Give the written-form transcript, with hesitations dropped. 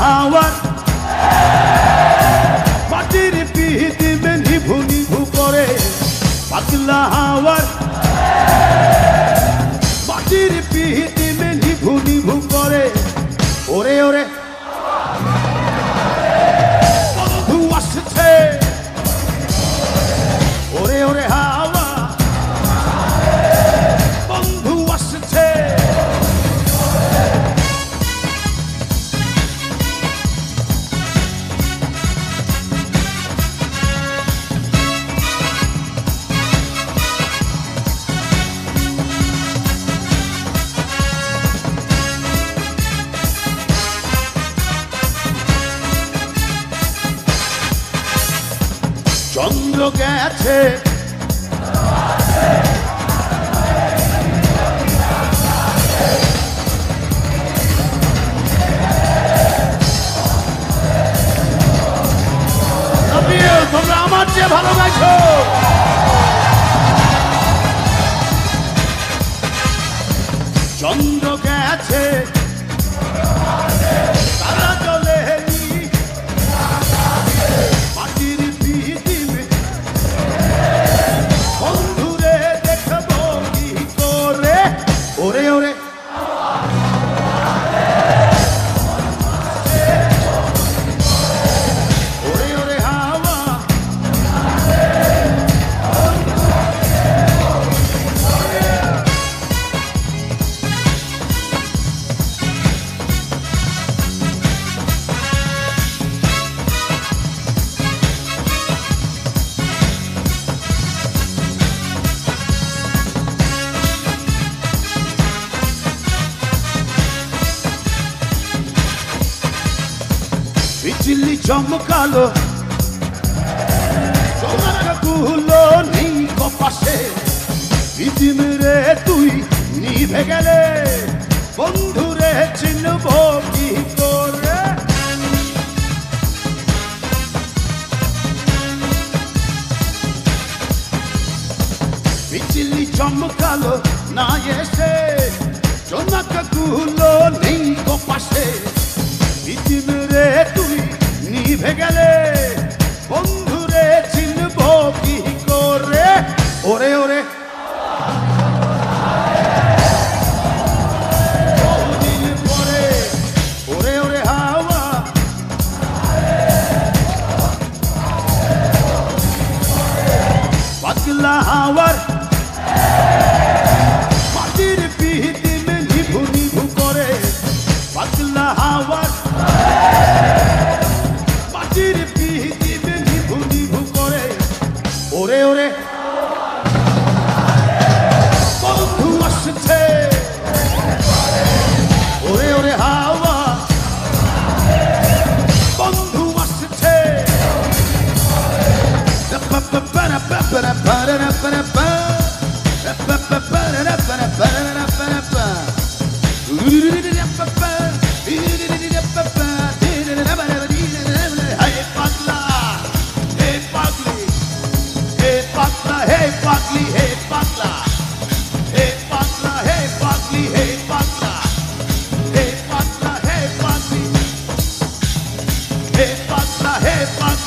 হাওয়ার মাটির পিহিতিমে নিভু নিভু করে পাতলা হাওয়ার মাটির পিহিতিমে নিভু নিভু করে ওরে ওরে বন্ধু আসছে ওরে ওরে হাওয়া বন্ধু আসছে চন্দ্র গেছে তোমরা আমার চেয়ে ভালো গাইছো চন্দ্র গেছে তারা চলে মাটির পিহিতিমে বন্ধুরে দেখবো কি করে ওরে ওরে ওরে ওরে হাওয়া বিজলি চমকালো চমকাগুলো নেই কপাশে পৃথিবীরে তুই নিভে গেলে বন্ধুরে চিনব কি করে বিজলি চমকালো না এসে চমকাগুলো নেই কপাশে পৃথিবীরে তুই নিভে গেলে বন্ধুরে চিনব কি করে ওরে ওরে বহুদিন পরে ওরে ওরে হাওয়া পাতলা হাওয়ার মাটির পিহিতিমে নিভু নিভু করে পাতলা হাওয়ার মাটির পিহিতিমে নিভু নিভু করে ওরে ওরে বন্ধু আসছে ওরে ওরে হাওয়া বন্ধু আসছে Hey,